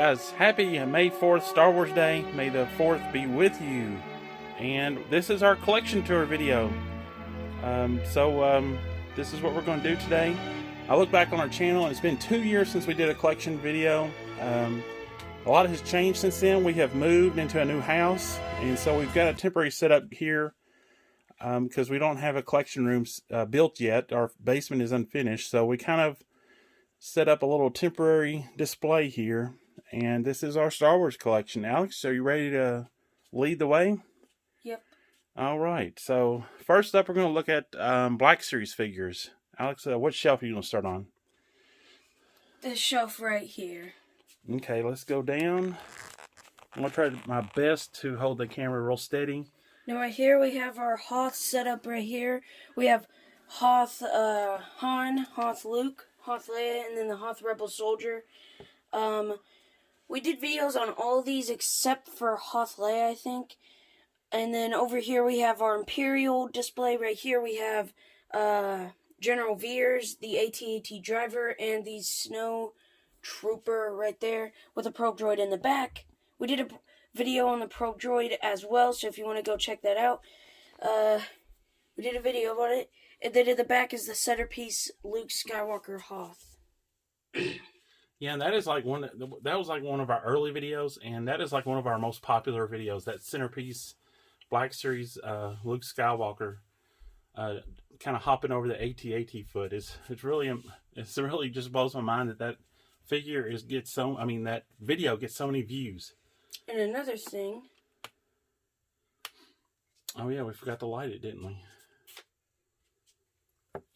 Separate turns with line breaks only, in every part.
guys, happy May 4th Star Wars Day. May the 4th be with you. And this is our collection tour video. This is what we're going to do today. I look back on our channel and it's been 2 years since we did a collection video. A lot has changed since then. We have moved into a new house, and so we've got a temporary setup here because we don't have a collection room built yet. Our basement is unfinished, so we kind of set up a little temporary display here, and this is our Star Wars collection. Alex, are you ready to lead the way?
Yep.
All right, so first up we're going to look at Black Series figures. Alex, what shelf are you going to start on?
This shelf right here.
Okay, let's go down. I'm going to try my best to hold the camera real steady.
Now right here we have our Hoth set up right here. We have Hoth Han, Hoth Luke, Hoth Leia, and then the Hoth Rebel Soldier. We did videos on all of these except for Hoth Leia, I think. And then over here we have our Imperial display. Right here we have General Veers, the AT-AT driver, and the Snow Trooper right there with a probe droid in the back. We did a video on the probe droid as well, so if you want to go check that out, we did a video about it. And then in the back is the centerpiece Luke Skywalker Hoth.
Yeah, and that is like one of our early videos, and that is like one of our most popular videos. That centerpiece Black Series Luke Skywalker kind of hopping over the AT-AT foot. It's really just blows my mind that figure that video gets so many views.
And another thing.
Oh yeah, we forgot to light it, didn't we?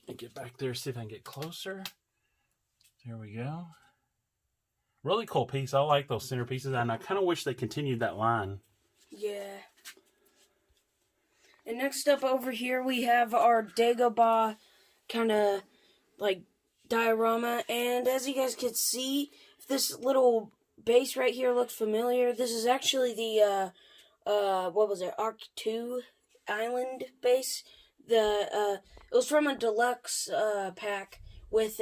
And get back there, see if I can get closer. There we go. Really cool piece. I like those centerpieces, and I kind of wish they continued that line.
Yeah. And next up over here we have our Dagobah kind of like diorama, and as you guys can see, this little base right here looks familiar. This is actually the R2 island base. It was from a deluxe pack with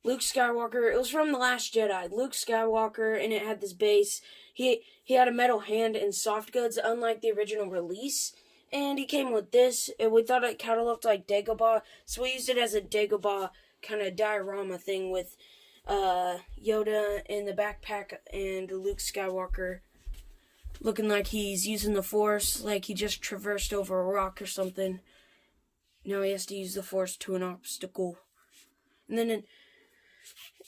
Luke Skywalker. It was from The Last Jedi. Luke Skywalker, and it had this base. He had a metal hand and soft goods, unlike the original release. And he came with this, and we thought it kind of looked like Dagobah, so we used it as a Dagobah kind of diorama thing with Yoda in the backpack and Luke Skywalker looking like he's using the Force, like he just traversed over a rock or something. Now he has to use the Force to an obstacle. And then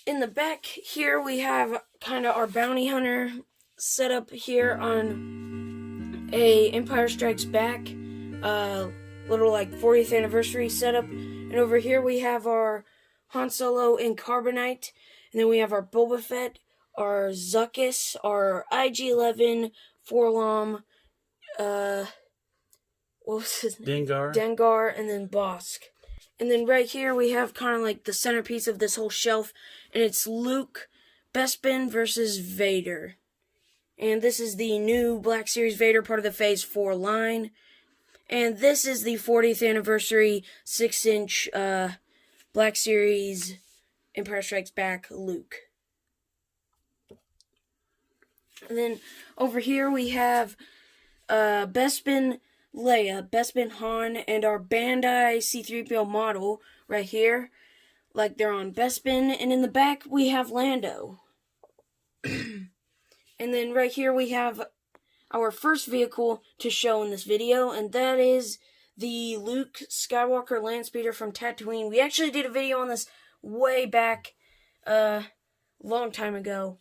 in the back here we have kind of our bounty hunter set up here on a Empire Strikes Back little like 40th anniversary setup. And over here we have our Han Solo in Carbonite, and then we have our Boba Fett, our Zuckuss, our IG-11, Forlom, what was his name? Dengar, and then Bosk. And then right here we have kind of like the centerpiece of this whole shelf, and it's Luke, Bespin versus Vader. And this is the new Black Series Vader, part of the Phase 4 line. And this is the 40th anniversary 6-inch Black Series Empire Strikes Back Luke. And then over here we have Bespin Leia, Bespin Han, and our Bandai C-3PO model right here. Like they're on Bespin. And in the back we have Lando. And then right here we have our first vehicle to show in this video, and that is the Luke Skywalker Landspeeder from Tatooine. We actually did a video on this way back, long time ago.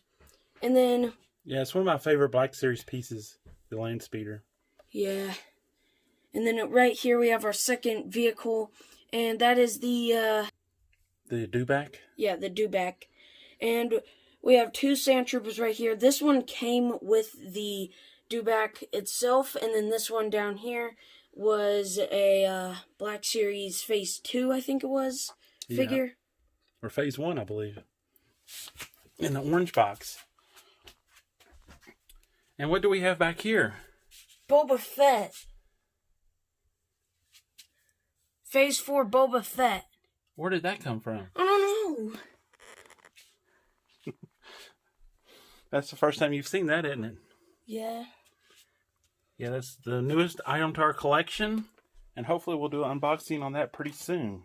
And then...
yeah, it's one of my favorite Black Series pieces, the Landspeeder.
Yeah. And then right here we have our second vehicle, and that is the
Dewback? Yeah,
the Dewback. And we have two Sand Troopers right here. This one came with the Dewback itself, and then this one down here was a Black Series Phase 2, I think it was, figure.
Yeah. Or Phase 1, I believe. In the orange box. And what do we have back here?
Boba Fett. Phase 4 Boba Fett.
Where did that come from?
I don't know.
That's the first time you've seen that, isn't it?
Yeah.
Yeah, that's the newest item to our collection. And hopefully we'll do an unboxing on that pretty soon.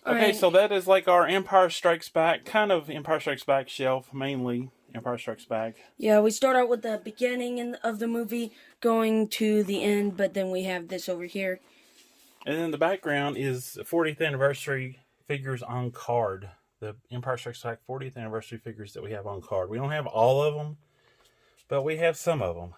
Okay, so that is like our Empire Strikes Back, kind of Empire Strikes Back shelf, mainly Empire Strikes Back.
Yeah, we start out with the beginning of the movie, going to the end, but then we have this over here.
And then the background is 40th anniversary figures on card. The Empire Strikes Back 40th anniversary figures that we have on card. We don't have all of them, but we have some of them.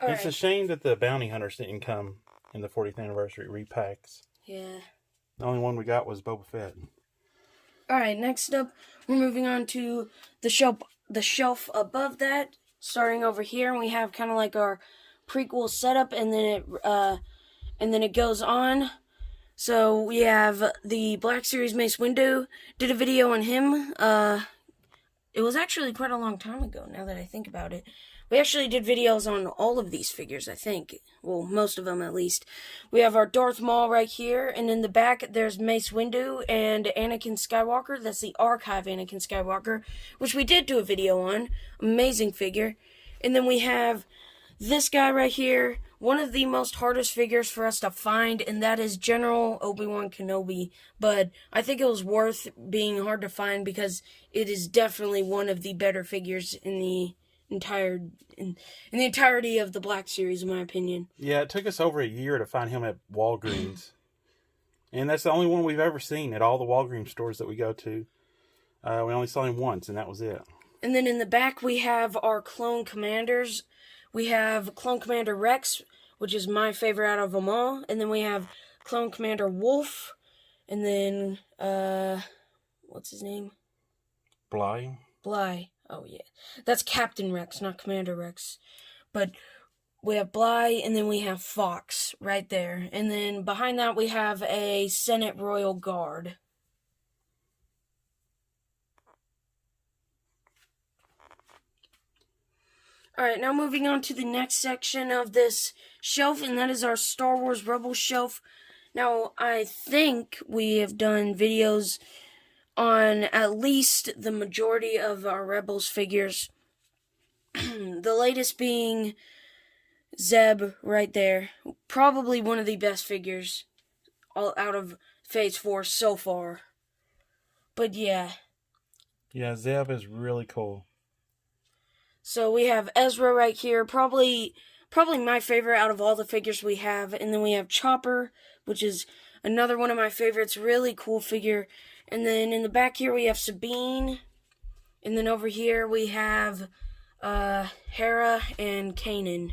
It's a shame that the Bounty Hunters didn't come in the 40th anniversary repacks.
Yeah.
The only one we got was Boba Fett.
Alright, next up, we're moving on to the shelf above that. Starting over here, and we have kind of like our prequel setup, and then it goes on. So we have the Black Series Mace Windu. Did a video on him. It was actually quite a long time ago, now that I think about it. We actually did videos on all of these figures, I think. Well, most of them at least. We have our Darth Maul right here, and in the back there's Mace Windu and Anakin Skywalker. That's the Archive Anakin Skywalker, which we did do a video on. Amazing figure. And then we have this guy right here, one of the most hardest figures for us to find, and that is General Obi-Wan Kenobi. But I think it was worth being hard to find because it is definitely one of the better figures in the entirety of the Black Series, in my opinion.
Yeah, it took us over a year to find him at Walgreens. And that's the only one we've ever seen at all the Walgreens stores that we go to. We only saw him once, and that was it.
And then in the back, we have our clone commanders. We have Clone Commander Rex, which is my favorite out of them all. And then we have Clone Commander Wolf. And then, what's his name?
Bly.
Oh, yeah. That's Captain Rex, not Commander Rex. But we have Bly, and then we have Fox right there. And then behind that, we have a Senate Royal Guard. Alright, now moving on to the next section of this shelf, and that is our Star Wars Rebel shelf. Now, I think we have done videos on at least the majority of our Rebels figures. The latest being Zeb right there. Probably one of the best figures all out of Phase 4 so far. But yeah.
Yeah, Zeb is really cool.
So we have Ezra right here. Probably my favorite out of all the figures we have. And then we have Chopper, which is another one of my favorites. Really cool figure. And then in the back here we have Sabine. And then over here we have Hera and Kanan.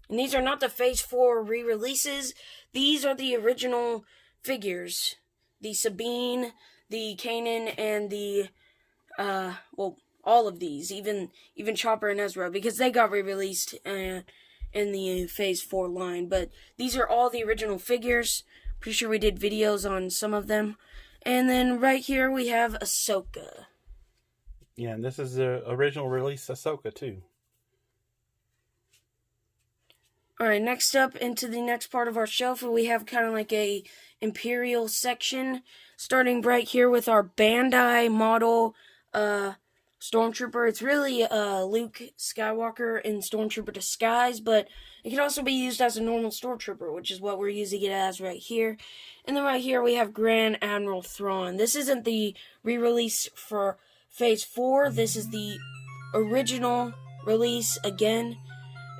And these are not the Phase 4 re-releases. These are the original figures. The Sabine, the Kanan, and the, all of these. Even Chopper and Ezra, because they got re-released in the Phase 4 line. But these are all the original figures. Pretty sure we did videos on some of them. And then right here we have Ahsoka.
Yeah, and this is the original release Ahsoka too.
Alright, next up into the next part of our shelf, we have kind of like a Imperial section. Starting right here with our Bandai model Stormtrooper. It's really Luke Skywalker in Stormtrooper disguise, but it can also be used as a normal Stormtrooper, which is what we're using it as right here. And then right here we have Grand Admiral Thrawn. This isn't the re-release for Phase 4. This is the original release again.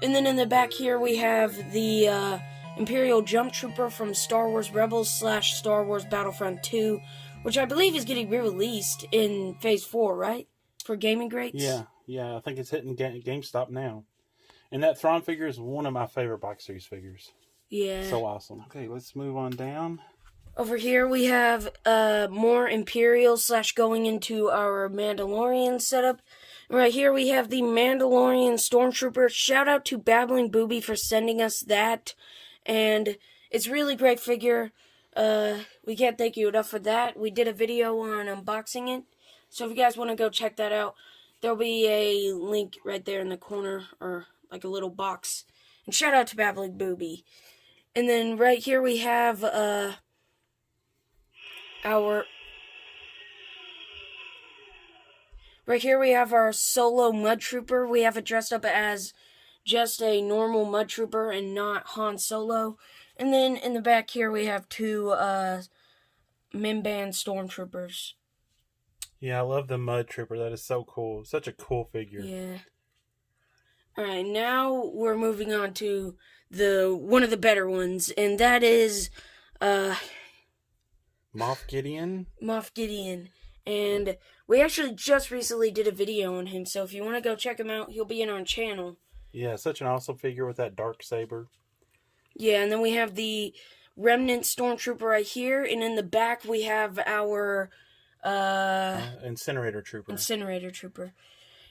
And then in the back here we have the Imperial Jump Trooper from Star Wars Rebels / Star Wars Battlefront 2, which I believe is getting re-released in Phase 4, right? For gaming grades?
Yeah, I think it's hitting GameStop now. And that Thrawn figure is one of my favorite Black Series figures.
Yeah.
So awesome. Okay, let's move on down.
Over here we have more Imperial / going into our Mandalorian setup. Right here we have the Mandalorian Stormtrooper. Shout out to Babbling Booby for sending us that. And it's a really great figure. We can't thank you enough for that. We did a video on unboxing it. So if you guys want to go check that out, there'll be a link right there in the corner, or like a little box. And shout out to Babbling Booby. And then right here we have our Right here we have our solo Mud Trooper. We have it dressed up as just a normal Mud Trooper and not Han Solo. And then in the back here we have two Mimban Stormtroopers.
Yeah, I love the Mud Trooper. That is so cool. Such a cool figure.
Yeah. Alright, now we're moving on to one of the better ones, and that is
Moff Gideon.
Moff Gideon. And we actually just recently did a video on him, so if you want to go check him out, he'll be in our channel.
Yeah, such an awesome figure with that dark saber.
Yeah, and then we have the Remnant Stormtrooper right here, and in the back we have our
Incinerator Trooper.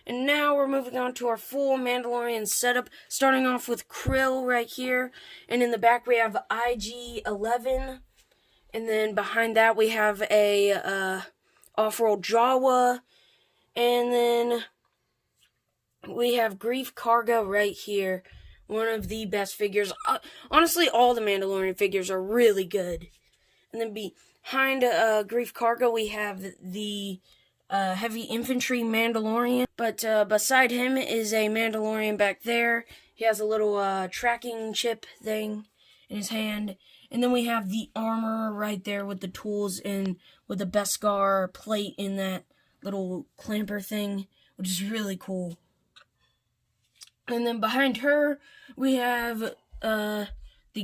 And now we're moving on to our full Mandalorian setup, starting off with Krill right here, and in the back we have IG-11, and then behind that we have a off-road Jawa, and then we have Grief Karga right here, one of the best figures. Honestly, all the Mandalorian figures are really good. And then behind Grief Karga, we have the heavy infantry Mandalorian. But beside him is a Mandalorian back there. He has a little tracking chip thing in his hand. And then we have the armor right there with the tools and with the Beskar plate in that little clamper thing, which is really cool. And then behind her, we have the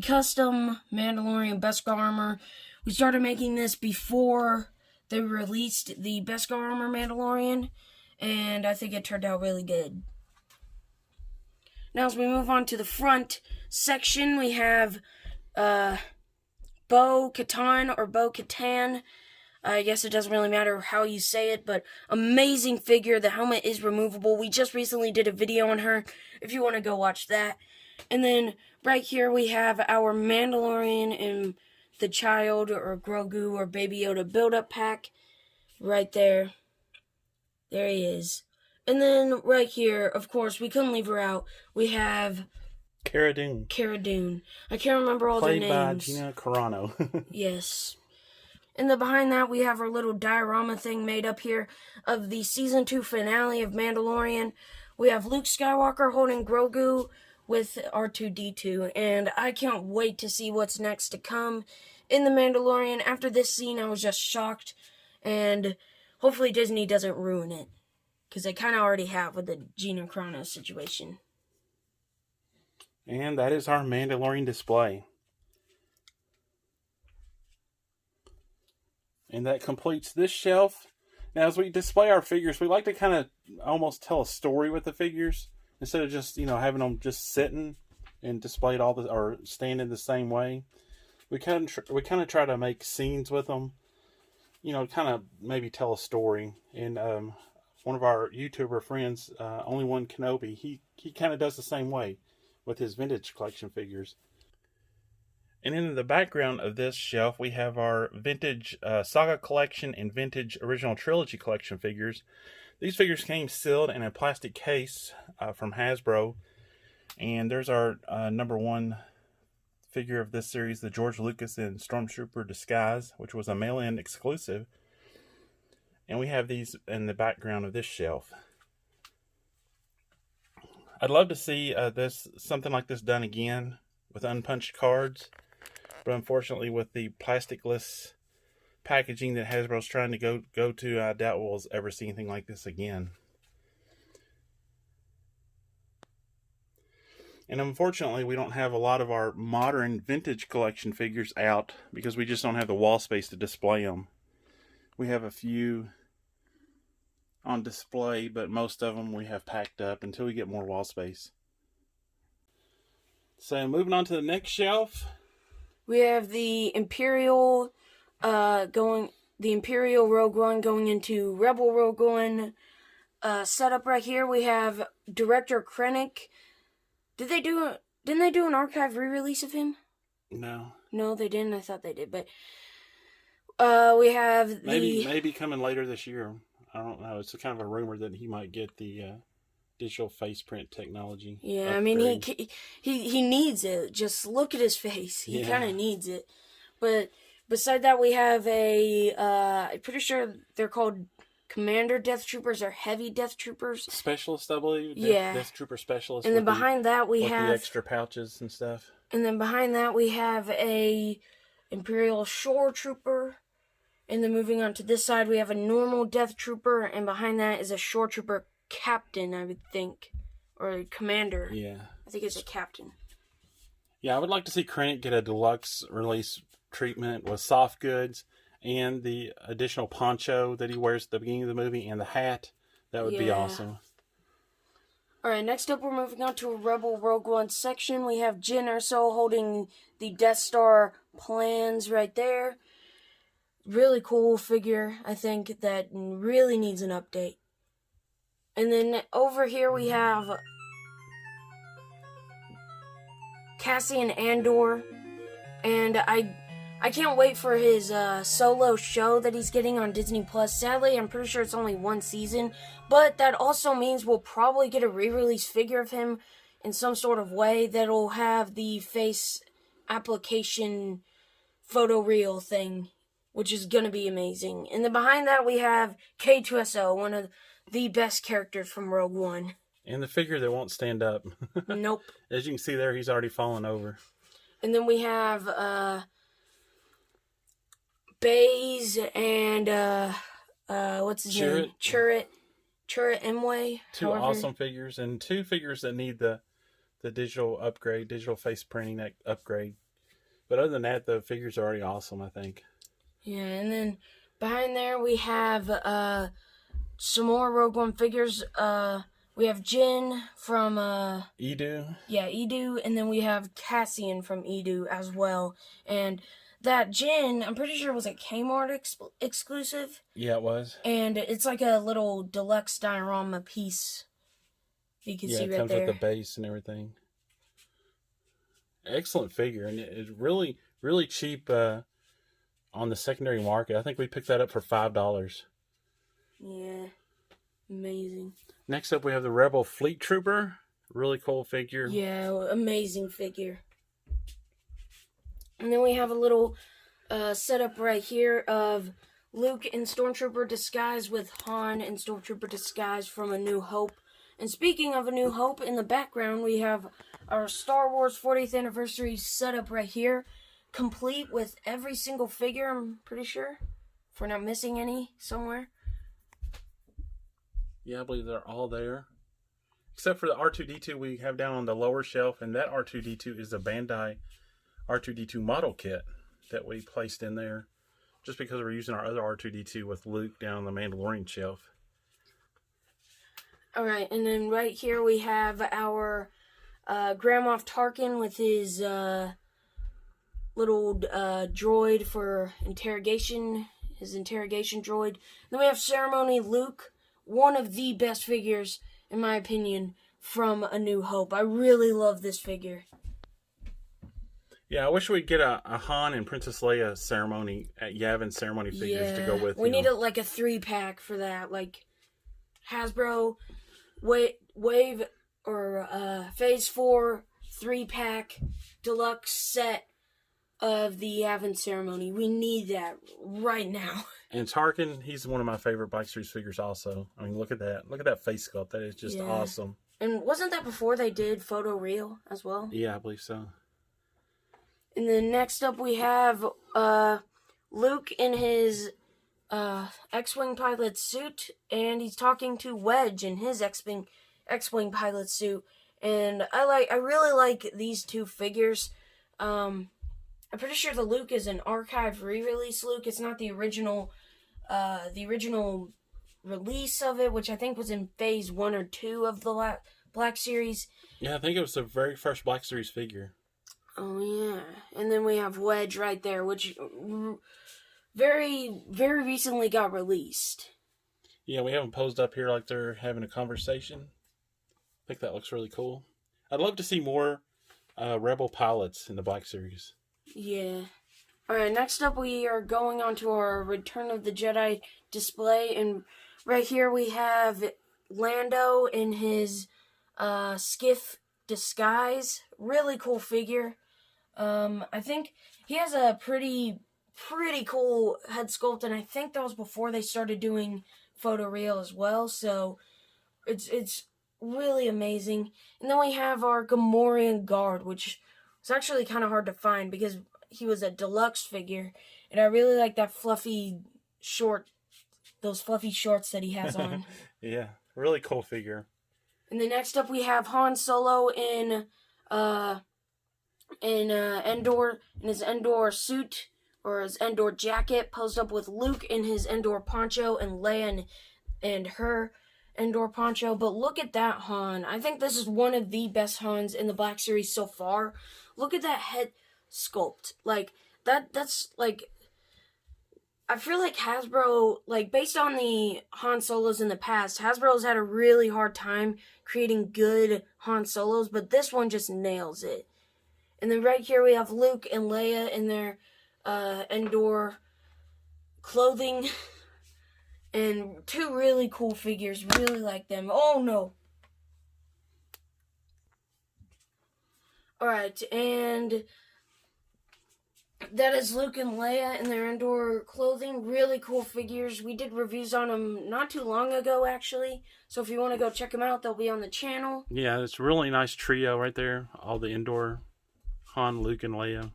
custom Mandalorian Beskar armor. We started making this before they released the Beskar armor Mandalorian, and I think it turned out really good. Now as we move on to the front section, we have Katan or Katan. I guess it doesn't really matter how you say it, but amazing figure. The helmet is removable. We just recently did a video on her, if you want to go watch that. And then right here we have our Mandalorian and the child or Grogu or Baby Yoda build-up pack right there. There he is. And then right here, of course, we couldn't leave her out. We have
Cara Dune.
I can't remember all their names.
Played by Gina Carano.
Yes. And then behind that, we have our little diorama thing made up here of the Season 2 finale of Mandalorian. We have Luke Skywalker holding Grogu with R2d2. And I can't wait to see what's next to come in The Mandalorian. After this scene, I was just shocked. And hopefully Disney doesn't ruin it, because they kind of already have with the Gina Carano situation.
And that is our Mandalorian display. And that completes this shelf. Now, as we display our figures, we like to kind of almost tell a story with the figures, instead of just, having them just sitting and displayed or standing the same way. We kind of try to make scenes with them, kind of maybe tell a story. And one of our YouTuber friends, Only One Kenobi, he kind of does the same way with his vintage collection figures. And in the background of this shelf, we have our vintage Saga collection and vintage original Trilogy collection figures. These figures came sealed in a plastic case from Hasbro. And there's our number one figure of this series, the George Lucas and Stormtrooper Disguise, which was a mail-in exclusive. And we have these in the background of this shelf. I'd love to see something like this done again with unpunched cards. But unfortunately, with the plasticless packaging that Hasbro's trying to go to, I doubt we'll ever see anything like this again. And unfortunately, we don't have a lot of our modern vintage collection figures out because we just don't have the wall space to display them. We have a few on display, but most of them we have packed up until we get more wall space. So moving on to the next shelf.
We have the Imperial Rogue One going into Rebel Rogue One setup right here. We have Director Krennic. Didn't they do an archive re-release of him?
No.
No, they didn't. I thought they did, but we have
maybe coming later this year. I don't know. It's kind of a rumor that he might get the digital face print technology.
Yeah, I mean, he needs it. Just look at his face. He kind of needs it. But beside that, we have I'm pretty sure they're called Commander Death Troopers are heavy Death Troopers.
Specialist, I believe.
Yeah.
Death Trooper Specialist.
And then behind that we have...
the extra pouches and stuff.
And then behind that we have a Imperial Shore Trooper. And then moving on to this side, we have a normal Death Trooper, and behind that is a Shore Trooper Captain, I would think. Or a Commander.
Yeah.
I think it's a Captain.
Yeah, I would like to see Krennic get a deluxe release treatment with soft goods and the additional poncho that he wears at the beginning of the movie and the hat. That would be awesome.
Alright, next up we're moving on to a Rebel Rogue One section. We have Jyn Erso holding the Death Star plans right there. Really cool figure, I think, that really needs an update. And then over here we have Cassian Andor, and I can't wait for his solo show that he's getting on Disney Plus. Sadly, I'm pretty sure it's only one season, but that also means we'll probably get a re-release figure of him in some sort of way that'll have the face application photoreal thing, which is going to be amazing. And then behind that, we have K2SO, one of the best characters from Rogue One.
And the figure that won't stand up.
Nope.
As you can see there, he's already fallen over.
And then we have Baze and, what's his name? Chirrut Imwe.
Two awesome figures, and two figures that need the digital upgrade, digital face printing upgrade. But other than that, the figures are already awesome, I think.
Yeah, and then behind there we have some more Rogue One figures. We have Jyn from
Edu.
Yeah, Edu, and then we have Cassian from Edu as well. And that Jyn, I'm pretty sure was a Kmart exclusive.
Yeah, it was.
And it's like a little deluxe diorama piece. You can see right there. Yeah, it comes
with the base and everything. Excellent figure, and it's really, really cheap on the secondary market. I think we picked that up for $5.
Yeah, amazing.
Next up, we have the Rebel Fleet Trooper. Really cool figure.
Yeah, amazing figure. And then we have a little setup right here of Luke in Stormtrooper disguise with Han in Stormtrooper disguise from A New Hope. And speaking of A New Hope, in the background we have our Star Wars 40th anniversary setup right here, complete with every single figure, I'm pretty sure, if we're not missing any somewhere.
Yeah, I believe they're all there. Except for the R2d2 we have down on the lower shelf, and that R2d2 is the Bandai R2d2 model kit that we placed in there, just because we're using our other R2d2 with Luke down on the Mandalorian shelf.
Alright, and then right here we have our Grand Moff Tarkin with his little droid for interrogation, his interrogation droid. Then we have Ceremony Luke, one of the best figures, in my opinion, from A New Hope. I really love this figure.
Yeah, I wish we'd get a Han and Princess Leia ceremony at Yavin ceremony figures to go with.
We need like a 3-pack for that, like Hasbro Wave or Phase 4 3-pack deluxe set of the Yavin ceremony. We need that right now.
And Tarkin, he's one of my favorite Black Series figures also. I mean, look at that. Look at that face sculpt. That is just awesome.
And wasn't that before they did photo real as well?
Yeah, I believe so.
And then next up we have Luke in his X-Wing pilot suit, and he's talking to Wedge in his X-Wing pilot suit. And I really like these two figures. I'm pretty sure the Luke is an archive re-release Luke. It's not the original release of it, which I think was in Phase 1 or 2 of the Black Series.
Yeah, I think it was the very first Black Series figure.
Oh, yeah. And then we have Wedge right there, which very, very recently got released.
Yeah, we have them posed up here like they're having a conversation. I think that looks really cool. I'd love to see more Rebel pilots in the Black Series.
Yeah. Alright, next up we are going on to our Return of the Jedi display. And right here we have Lando in his skiff disguise. Really cool figure. I think he has a pretty pretty cool head sculpt, and I think that was before they started doing photoreal as well, so it's really amazing. And then we have our Gamorrean guard, which was actually kind of hard to find because he was a deluxe figure, and I really like that those fluffy shorts that he has on.
Yeah, really cool figure.
And then next up we have Han Solo in Endor, in his Endor suit, or his Endor jacket, posed up with Luke in his Endor poncho, and Leia and her Endor poncho. But look at that Han. I think this is one of the best Hans in the Black Series so far. Look at that head sculpt. Like, that's, like, I feel like Hasbro, like, based on the Han Solos in the past, Hasbro's had a really hard time creating good Han Solos, but this one just nails it. And then right here we have Luke and Leia in their Endor clothing. And two really cool figures. Really like them. Oh, no. Alright, and that is Luke and Leia in their Endor clothing. Really cool figures. We did reviews on them not too long ago, actually. So if you want to go check them out, they'll be on the channel.
Yeah, it's a really nice trio right there. All the Endor, Han, Luke, and Leia.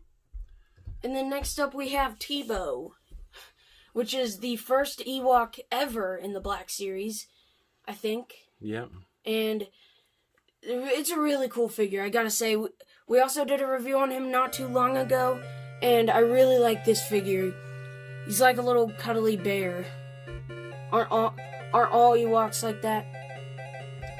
And then next up we have Tebow, which is the first Ewok ever in the Black Series, I think.
Yep.
And it's a really cool figure, I gotta say. We also did a review on him not too long ago, and I really like this figure. He's like a little cuddly bear. Aren't all Ewoks like that?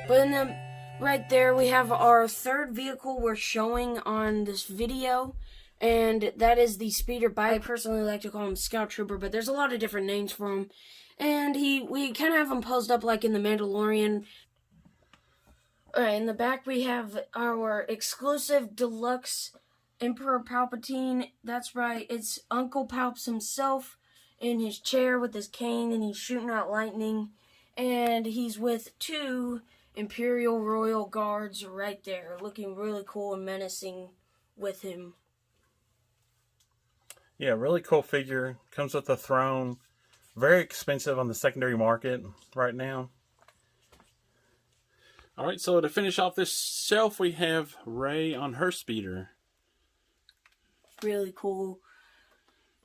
But in the right there, we have our third vehicle we're showing on this video, and that is the speeder bike. I personally like to call him Scout Trooper, but there's a lot of different names for him. And we kind of have him posed up like in the Mandalorian. Alright, in the back we have our exclusive deluxe Emperor Palpatine. That's right, it's Uncle Palps himself in his chair with his cane, and he's shooting out lightning. And he's with two Imperial Royal Guards right there, looking really cool and menacing with him.
Yeah, really cool figure. Comes with a throne. Very expensive on the secondary market right now. Alright, so to finish off this shelf, we have Rey on her speeder.
Really cool.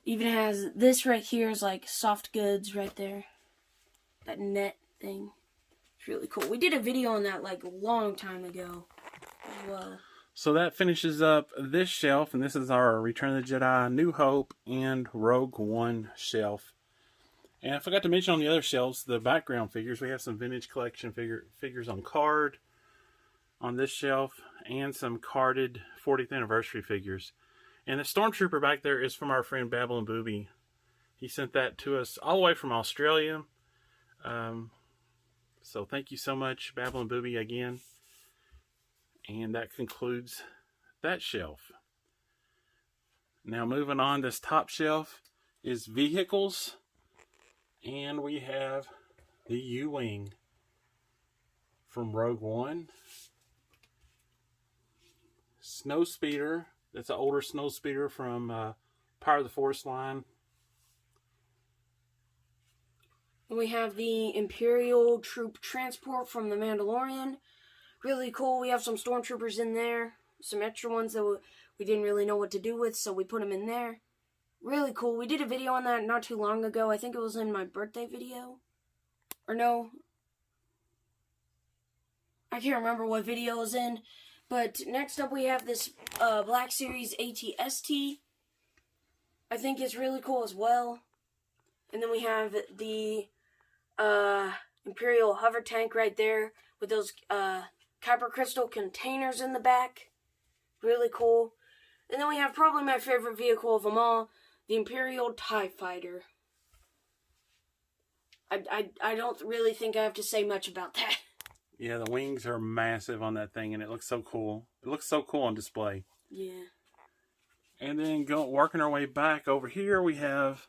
Even has this right here is like soft goods right there. That net thing. It's really cool. We did a video on that like a long time ago as well.
So that finishes up this shelf, and this is our Return of the Jedi, New Hope, and Rogue One shelf. And I forgot to mention on the other shelves, the background figures. We have some vintage collection figures on card on this shelf, and some carded 40th anniversary figures. And the Stormtrooper back there is from our friend Babylon Booby. He sent that to us all the way from Australia. So thank you so much, Babylon Booby, again. And that concludes that shelf. Now moving on, this top shelf is vehicles. And we have the U-Wing from Rogue One. Snow Speeder. That's an older Snow Speeder from Power of the Force line.
We have the Imperial Troop Transport from the Mandalorian. Really cool. We have some Stormtroopers in there. Some extra ones that we didn't really know what to do with, so we put them in there. Really cool. We did a video on that not too long ago. I think it was in my birthday video. Or no. I can't remember what video it was in. But next up we have this Black Series Atst. I think it's really cool as well. And then we have the Imperial Hover Tank right there with those Kyber Crystal containers in the back. Really cool. And then we have probably my favorite vehicle of them all, the Imperial Tie Fighter. I don't really think I have to say much about that.
Yeah, the wings are massive on that thing, and it looks so cool. It looks so cool on display.
Yeah.
And then working our way back over here, we have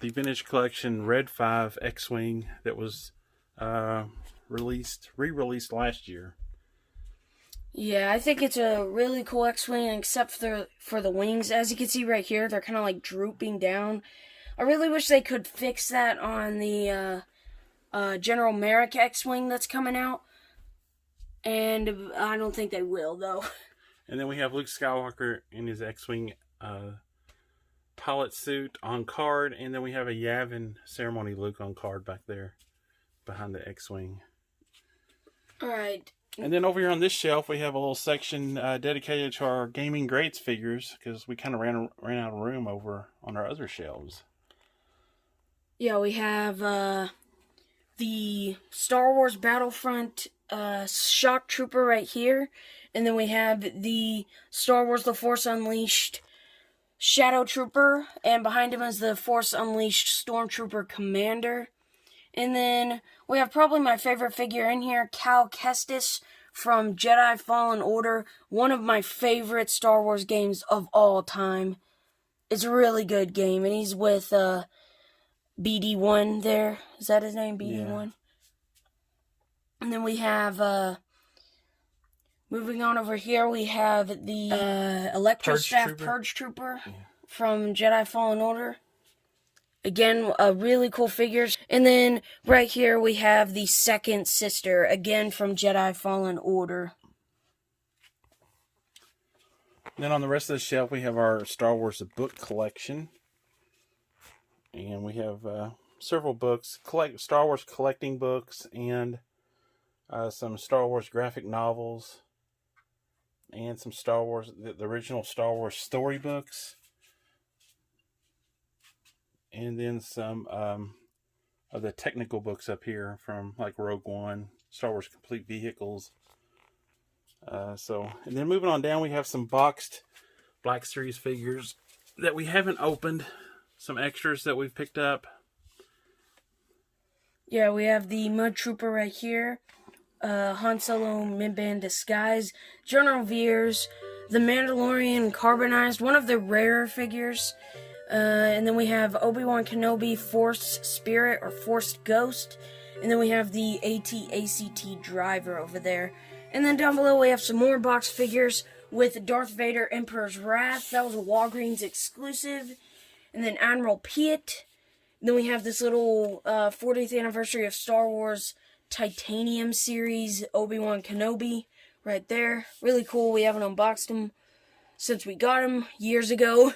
the Vintage Collection Red 5 X-Wing that was re-released last year.
Yeah, I think it's a really cool X-Wing, except for the wings. As you can see right here, they're kind of like drooping down. I really wish they could fix that on the General Merrick X-Wing that's coming out. And I don't think they will, though.
And then we have Luke Skywalker in his X-Wing pilot suit on card. And then we have a Yavin ceremony Luke on card back there behind the X-Wing.
Alright.
And then over here on this shelf, we have a little section dedicated to our gaming greats figures, because we kind of ran out of room over on our other shelves.
Yeah, we have the Star Wars Battlefront Shock Trooper right here. And then we have the Star Wars The Force Unleashed Shadow Trooper. And behind him is the Force Unleashed Stormtrooper Commander. And then we have probably my favorite figure in here, Cal Kestis from Jedi Fallen Order. One of my favorite Star Wars games of all time. It's a really good game. And he's with BD1 there. Is that his name? BD1? Yeah. And then we have, moving on over here, we have the Electrostaff Purge Trooper from Jedi Fallen Order. Again, really cool figures. And then right here we have the second sister, again from Jedi Fallen Order.
Then on the rest of the shelf we have our Star Wars book collection. And we have several books, Star Wars collecting books, and some Star Wars graphic novels, and some Star Wars, the original Star Wars storybooks. And then some of the technical books up here from like Rogue One, Star Wars Complete Vehicles. And then moving on down, we have some boxed Black Series figures that we haven't opened. Some extras that we've picked up.
Yeah, we have the Mud Trooper right here. Han Solo Mimban Disguise. General Veers. The Mandalorian Carbonized. One of the rarer figures. And then we have Obi-Wan Kenobi Force Spirit or Forced Ghost. And then we have the AT-ACT Driver over there. And then down below we have some more box figures with Darth Vader Emperor's Wrath. That was a Walgreens exclusive. And then Admiral Piet. And then we have this little 40th anniversary of Star Wars Titanium series Obi-Wan Kenobi right there. Really cool. We haven't unboxed him since we got him years ago.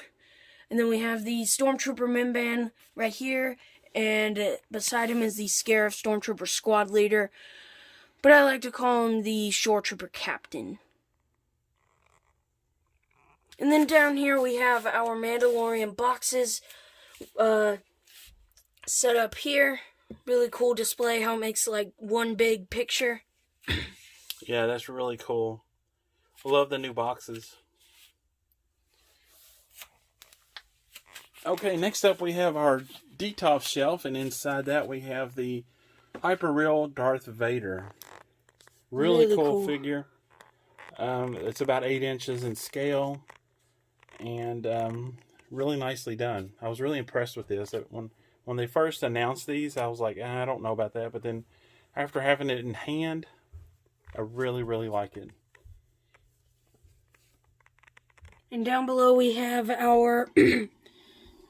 And then we have the Stormtrooper Mimban right here. And beside him is the Scarif Stormtrooper Squad Leader. But I like to call him the Shore Trooper Captain. And then down here we have our Mandalorian boxes set up here. Really cool display how it makes like one big picture.
Yeah, that's really cool. I love the new boxes. Okay, next up we have our Detox Shelf, and inside that we have the Hyper Real Darth Vader. Really cool figure. It's about 8 inches in scale, and really nicely done. I was really impressed with this. When they first announced these, I was like, I don't know about that. But then after having it in hand, I really, really like it.
And down below we have our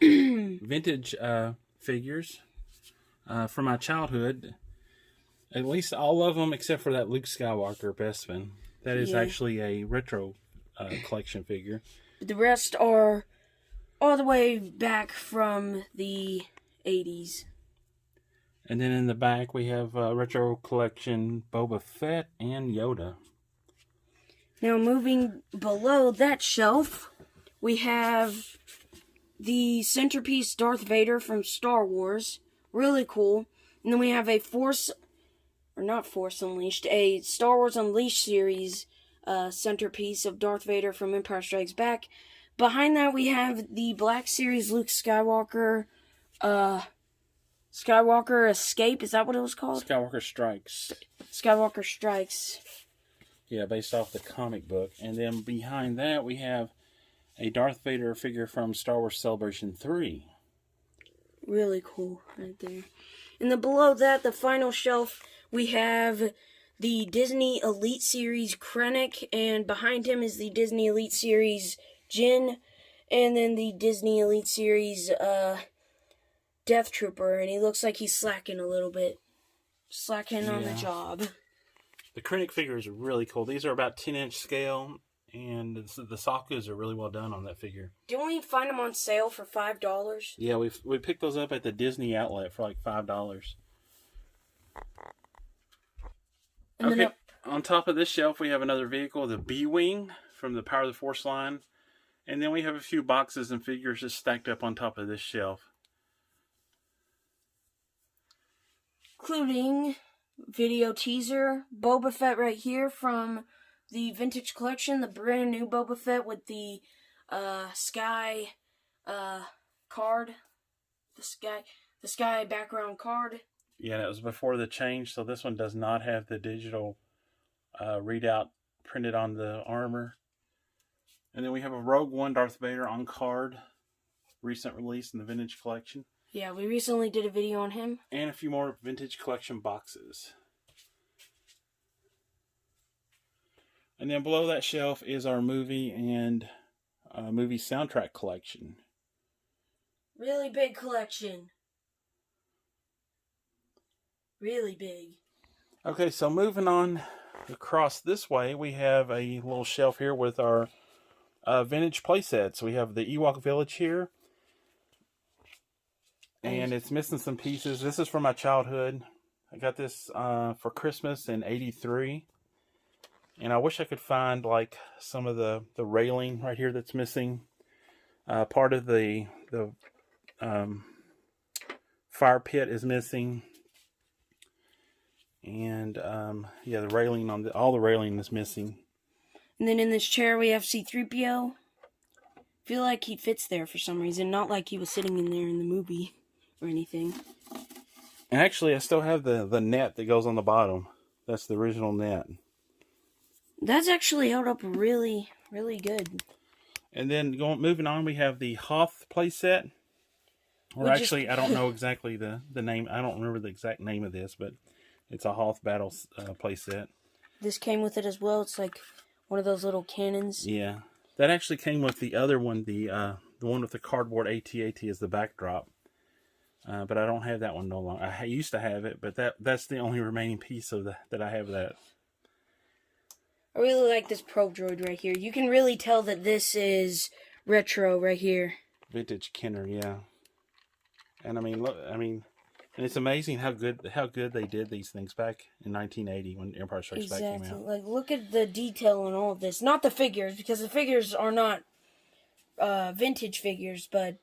vintage figures from my childhood. At least all of them except for that Luke Skywalker Bespin. That is actually a retro collection figure.
The rest are all the way back from the 80s.
And then in the back we have retro collection Boba Fett and Yoda.
Now moving below that shelf, we have the centerpiece Darth Vader from Star Wars. Really cool. And then we have a a Star Wars Unleashed series centerpiece of Darth Vader from Empire Strikes Back. Behind that we have the Black Series Luke Skywalker Escape. Is that what it was called?
Skywalker Strikes.
Skywalker Strikes.
Yeah, based off the comic book. And then behind that we have a Darth Vader figure from Star Wars Celebration 3.
Really cool right there. And then below that, the final shelf, we have the Disney Elite Series Krennic, and behind him is the Disney Elite Series Jin, and then the Disney Elite Series Death Trooper, and he looks like he's slacking a little bit. Slacking on the job.
The Krennic figures are really cool. These are about 10-inch scale, and the sockets are really well done on that figure.
Didn't we find them on sale for $5?
Yeah, we picked those up at the Disney outlet for like $5. Okay, on top of this shelf we have another vehicle, the B-Wing from the Power of the Force line. And then we have a few boxes and figures just stacked up on top of this shelf.
Including video teaser, Boba Fett right here from the Vintage Collection, the brand new Boba Fett with the sky card, the sky background card.
Yeah, it was before the change, so this one does not have the digital readout printed on the armor. And then we have a Rogue One Darth Vader on card, recent release in the Vintage Collection.
Yeah, we recently did a video on him.
And a few more Vintage Collection boxes. And then below that shelf is our movie and movie soundtrack collection.
Really big collection. Really big.
Okay, so moving on across this way, we have a little shelf here with our vintage playsets. We have the Ewok Village here. And it's missing some pieces. This is from my childhood. I got this for Christmas in '83. And I wish I could find like some of the railing right here that's missing. Part of the fire pit is missing. And yeah, the railing on all the railing is missing.
And then in this chair we have C-3PO. Feel like he fits there for some reason, not like he was sitting in there in the movie or anything.
And actually, I still have the net that goes on the bottom. That's the original net.
That's actually held up really, really good.
And then moving on, we have the Hoth playset. Or actually, I don't know exactly the name. I don't remember the exact name of this, but it's a Hoth battle playset. This
came with it as well. It's like one of those little cannons.
Yeah. That actually came with the other one, the one with the cardboard AT-AT as the backdrop. But I don't have that one no longer. I used to have it, but that's the only remaining piece of that I have that.
I really like this Pro Droid right here. You can really tell that this is retro right here.
Vintage Kenner, yeah. And I mean, look, and it's amazing how good they did these things back in 1980 when Empire Strikes Back came out.
Like, look at the detail on all of this. Not the figures, because the figures are not vintage figures, but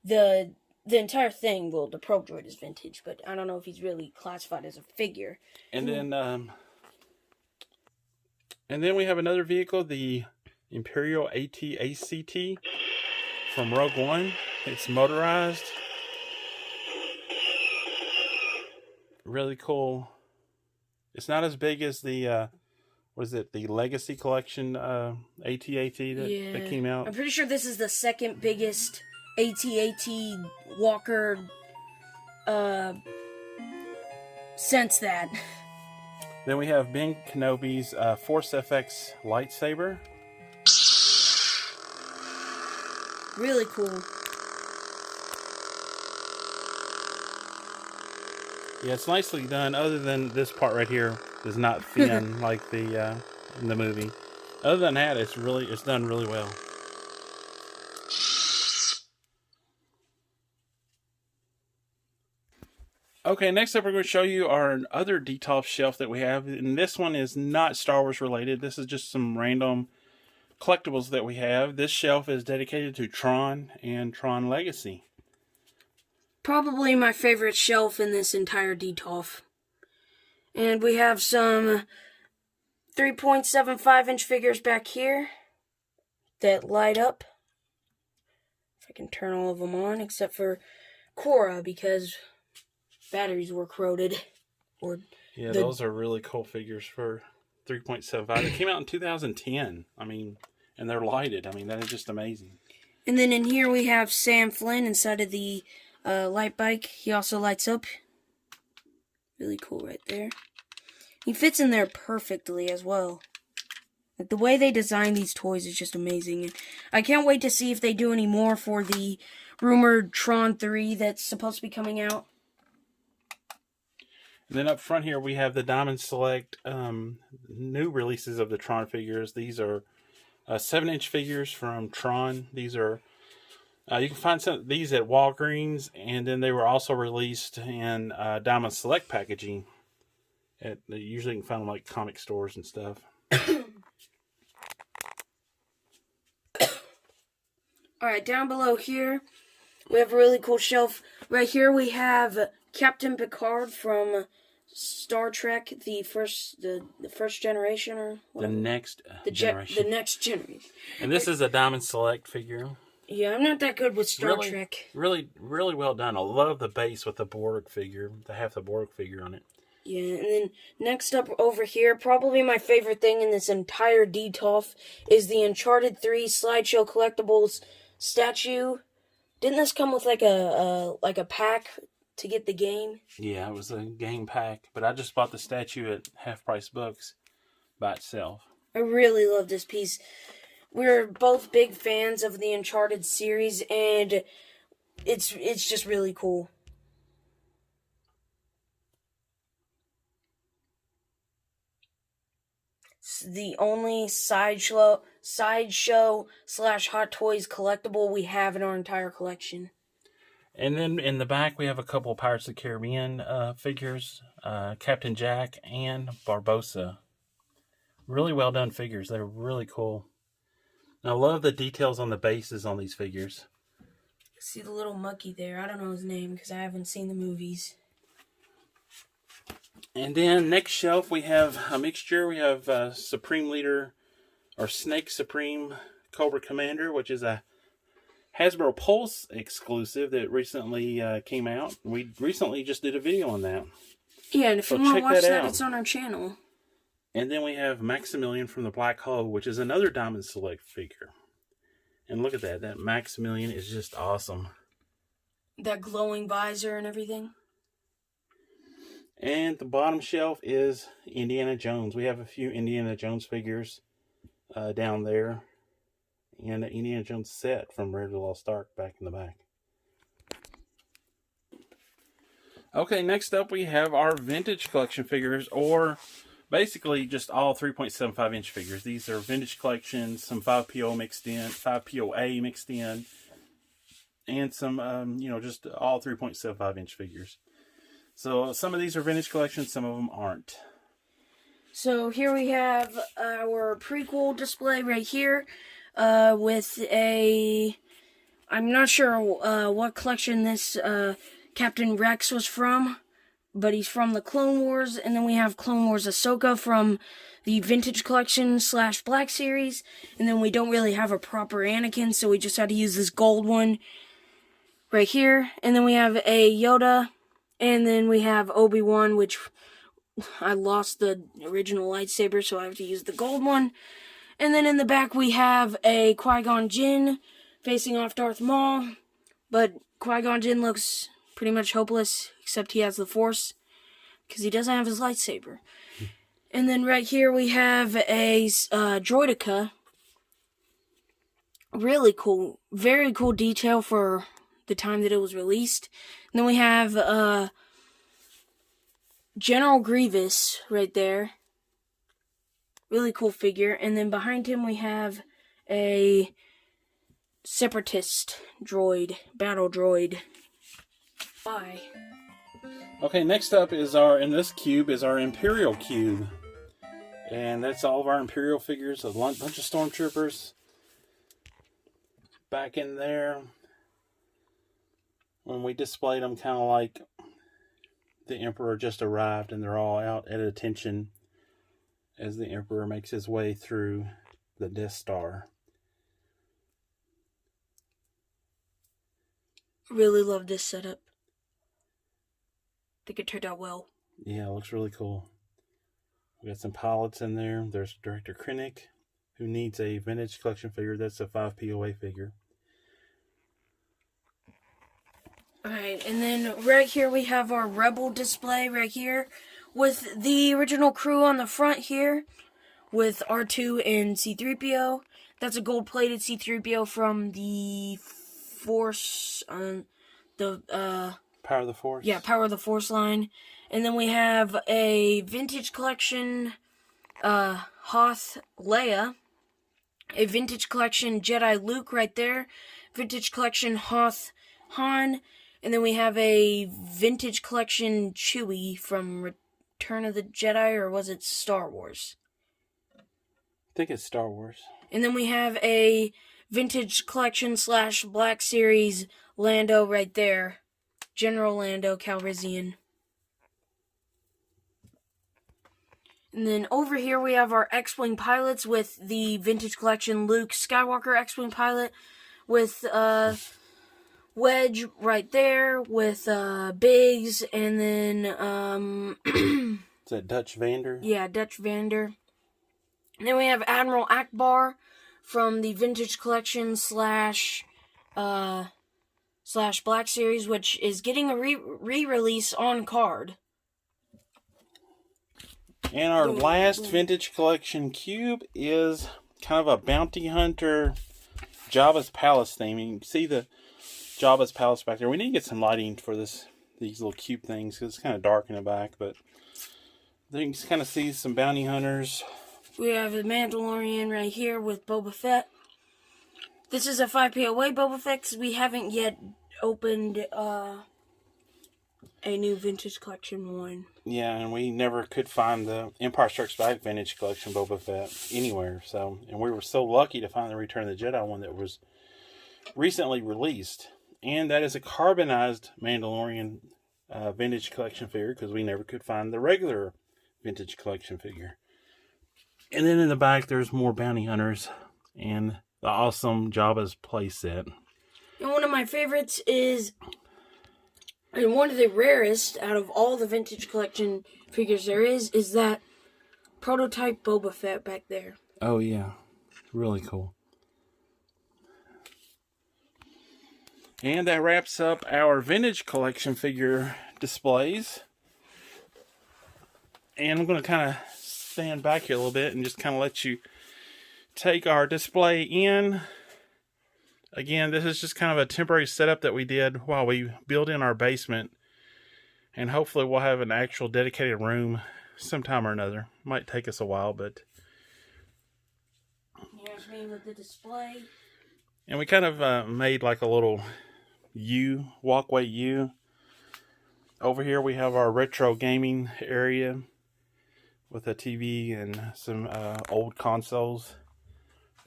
the entire thing, well, the Pro Droid is vintage, but I don't know if he's really classified as a figure.
And then we have another vehicle, the Imperial Atact from Rogue One. It's motorized. Really cool. It's not as big as the the Legacy Collection AT-AT that came out.
I'm pretty sure this is the second biggest AT-AT walker since that.
Then we have Ben Kenobi's Force FX lightsaber.
Really cool.
Yeah, it's nicely done, other than this part right here is not thin like the in the movie. Other than that, it's done really well. Okay, next up we're going to show you our other Detox Shelf that we have. And this one is not Star Wars related. This is just some random collectibles that we have. This shelf is dedicated to Tron and Tron Legacy.
Probably my favorite shelf in this entire Detox. And we have some 3.75-inch figures back here that light up. If I can turn all of them on, except for Korra, because batteries were corroded.
Yeah, those are really cool figures for 3.75. They came out in 2010. And they're lighted. That is just amazing.
And then in here we have Sam Flynn inside of the light bike. He also lights up. Really cool right there. He fits in there perfectly as well. Like, the way they design these toys is just amazing. And I can't wait to see if they do any more for the rumored Tron 3 that's supposed to be coming out.
And then up front here we have the Diamond Select new releases of the Tron figures. These are 7-inch figures from Tron. These are you can find some of these at Walgreens, and then they were also released in Diamond Select packaging. Usually you can find them like comic stores and stuff.
Alright, down below here, we have a really cool shelf. Right here we have Captain Picard from Star Trek, the first generation, or whatever.
The next generation.
The next generation.
And this is a Diamond Select figure.
Yeah, I'm not that good with Star Trek.
Really well done. I love the base with the Borg figure. They have the Borg figure on it.
Yeah, and then next up over here, probably my favorite thing in this entire DTOF is the Uncharted 3 Slideshow Collectibles statue. Didn't this come with like a pack to get the game?
Yeah, it was a game pack, but I just bought the statue at Half Price Books by itself.
I really love this piece. We're both big fans of the Uncharted series, and it's just really cool. It's the only sideshow / Hot Toys collectible we have in our entire collection.
And then in the back we have a couple of Pirates of the Caribbean figures, Captain Jack and Barbossa. Really well done figures. They're really cool. And I love the details on the bases on these figures.
See the little monkey there? I don't know his name because I haven't seen the movies.
And then next shelf we have a mixture. We have Supreme Leader, or Snake Supreme Cobra Commander, which is a Hasbro Pulse exclusive that recently came out. We recently just did a video on that.
Yeah, and if you want to watch that, it's on our channel.
And then we have Maximilian from the Black Hole, which is another Diamond Select figure. And look at that. That Maximilian is just awesome.
That glowing visor and everything.
And the bottom shelf is Indiana Jones. We have a few Indiana Jones figures down there. And an Indiana Jones set from Raiders of the Lost Ark back in the back. Okay, next up we have our vintage collection figures, or basically just all 3.75 inch figures. These are vintage collections, some 5PO mixed in, 5POA mixed in, and some, just all 3.75 inch figures. So some of these are vintage collections, some of them aren't.
So here we have our prequel display right here with I'm not sure what collection this Captain Rex was from, but he's from the Clone Wars. And then we have Clone Wars Ahsoka from the Vintage Collection / Black Series. And then we don't really have a proper Anakin, so we just had to use this gold one right here. And then we have a Yoda. And then we have Obi-Wan, which I lost the original lightsaber, so I have to use the gold one. And then in the back we have a Qui-Gon Jinn facing off Darth Maul. But Qui-Gon Jinn looks pretty much hopeless, except he has the Force, because he doesn't have his lightsaber. And then right here we have a Droidica. Really cool. Very cool detail for the time that it was released. And then we have General Grievous right there. Really cool figure. And then behind him we have a Separatist droid, battle droid. Bye.
Okay, next up is in this cube is our Imperial Cube. And that's all of our Imperial figures, a bunch of Stormtroopers back in there. When we displayed them, kind of like the Emperor just arrived and they're all out at attention as the Emperor makes his way through the Death Star.
Really love this setup. I think it turned out well.
Yeah, it looks really cool. We got some pilots in there. There's Director Krennic, who needs a vintage collection figure. That's a 5POA figure. Alright,
and then right here we have our Rebel display right here with the original crew on the front here, with R2 and C-3PO. That's a gold-plated C-3PO from the Force,
Power of the Force.
Yeah, Power of the Force line. And then we have a vintage collection Hoth Leia, a vintage collection Jedi Luke right there, vintage collection Hoth Han, and then we have a vintage collection Chewie from Return of the Jedi, or was it Star Wars?
I think it's Star Wars.
And then we have a vintage collection / Black Series Lando right there. General Lando Calrissian. And then over here we have our X-Wing pilots with the vintage collection Luke Skywalker X-Wing pilot with Wedge right there with Biggs, and then
Is that Dutch Vader?
Yeah, Dutch Vader. And then we have Admiral Akbar from the vintage collection / Black Series, which is getting a re-release on card.
And our last vintage collection cube is kind of a bounty hunter Jabba's Palace theme. You can see the Jabba's Palace back there. We need to get some lighting for these little cube things because it's kind of dark in the back, but you can kind of see some bounty hunters.
We have the Mandalorian right here with Boba Fett. This is a 5POA Boba Fett because we haven't yet opened a new vintage collection one.
Yeah, and we never could find the Empire Strikes Back vintage collection Boba Fett anywhere. And we were so lucky to find the Return of the Jedi one that was recently released. And that is a carbonized Mandalorian vintage collection figure because we never could find the regular vintage collection figure. And then in the back, there's more bounty hunters and the awesome Jabba's playset.
And one of my favorites is, and one of the rarest out of all the vintage collection figures there is that prototype Boba Fett back there.
Oh, yeah. Really cool. And that wraps up our vintage collection figure displays. And I'm going to kind of stand back here a little bit and just kind of let you take our display in. Again, this is just kind of a temporary setup that we did while we built in our basement. And hopefully we'll have an actual dedicated room sometime or another. Might take us a while, but...
Here's me with the display.
And we kind of made like a little walkway U. Over here we have our retro gaming area with a TV and some old consoles.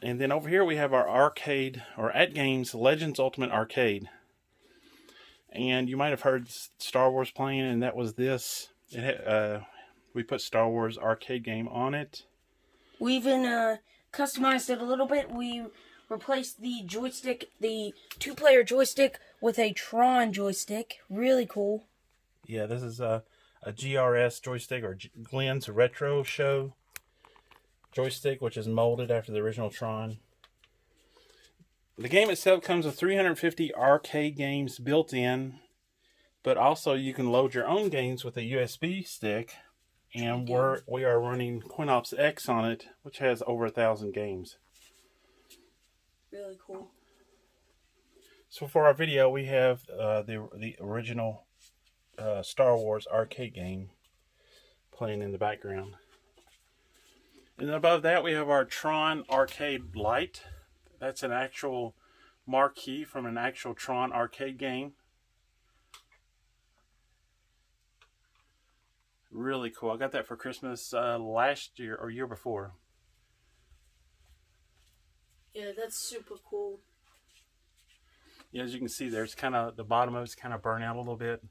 And then over here we have our arcade, or At Games Legends Ultimate Arcade. And you might have heard Star Wars playing, and that was this. We put Star Wars arcade game on it.
We even customized it a little bit. We replaced the joystick, the 2-player joystick, with a Tron joystick. Really cool.
Yeah, this is a GRS joystick, or Glenn's Retro Show joystick, which is molded after the original Tron. The game itself comes with 350 arcade games built in, but also you can load your own games with a USB stick, and we are running QuintOps X on it, which has over 1,000 games.
Really cool.
So for our video, we have the original Star Wars arcade game playing in the background. And above that, we have our Tron Arcade light. That's an actual marquee from an actual Tron arcade game. Really cool. I got that for Christmas last year or year before.
Yeah, that's super cool.
Yeah, as you can see there, it's kind of, the bottom of it's kind of burnt out a little bit,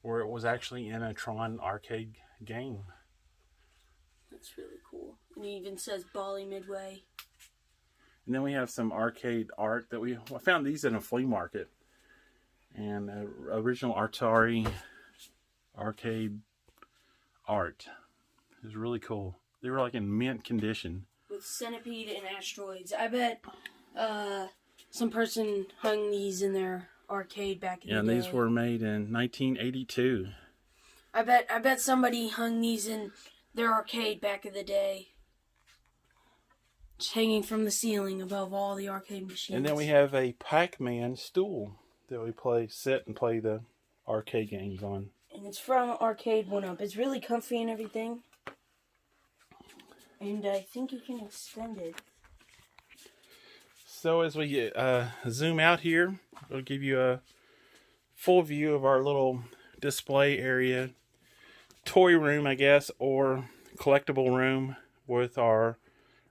where it was actually in a Tron arcade game.
That's really cool. And it even says Bali Midway.
And then we have some arcade art that I found these in a flea market. And original Atari arcade art. It was really cool. They were like in mint condition.
With Centipede and Asteroids. I bet some person hung these in their arcade back in the day.
Yeah, and these were made in 1982.
I bet somebody hung these in their arcade back in the day. Just hanging from the ceiling above all the arcade machines.
And then we have a Pac-Man stool that we sit and play the arcade games on.
And it's from Arcade 1-Up. It's really comfy and everything. And I think you can extend it.
So as we zoom out here, we'll give you a full view of our little display area. Toy room, I guess, or collectible room with our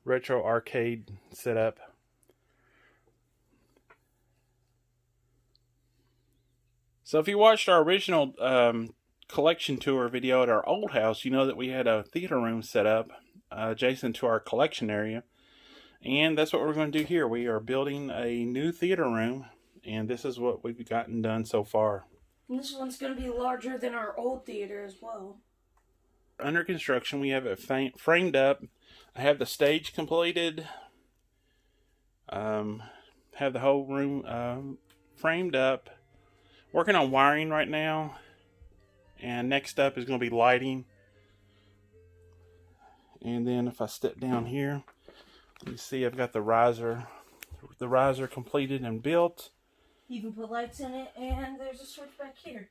retro arcade setup. So if you watched our original collection tour video at our old house, you know that we had a theater room set up adjacent to our collection area. And that's what we're going to do here. We are building a new theater room, and this is what we've gotten done so far.
And this one's going to be larger than our old theater as well.
Under construction, we have it framed up. I have the stage completed. Have the whole room framed up. Working on wiring right now. And next up is going to be lighting. And then if I step down here, you see I've got the riser completed and built.
You can put lights in it, and there's a switch back here.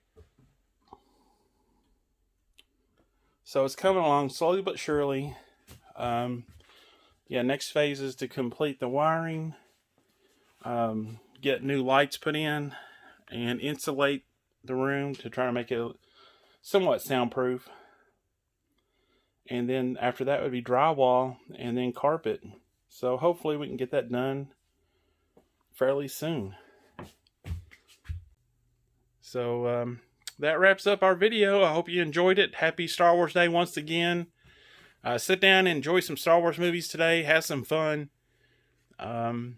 So it's coming along slowly but surely. Next phase is to complete the wiring, get new lights put in, and insulate the room to try to make it somewhat soundproof. And then after that would be drywall and then carpet. So hopefully we can get that done fairly soon. So that wraps up our video. I hope you enjoyed it. Happy Star Wars Day once again. Sit down and enjoy some Star Wars movies today. Have some fun. And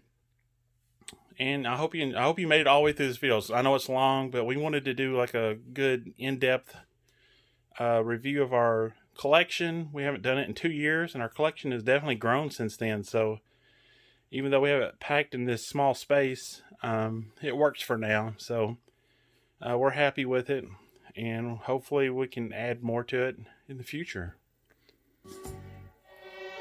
I hope you made it all the way through this video. So I know it's long, but we wanted to do like a good in-depth review of our collection. We haven't done it in 2 years, and our collection has definitely grown since then. So even though we have it packed in this small space, it works for now. So we're happy with it, and hopefully we can add more to it in the future.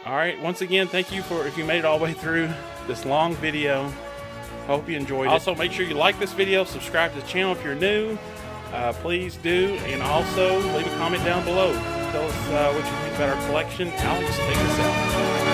Alright, once again, thank you if you made it all the way through this long video. Hope you enjoyed it. Also, make sure you like this video, subscribe to the channel if you're new. Please do, and also leave a comment down below. Tell us what you think about our collection. Alex, take us out.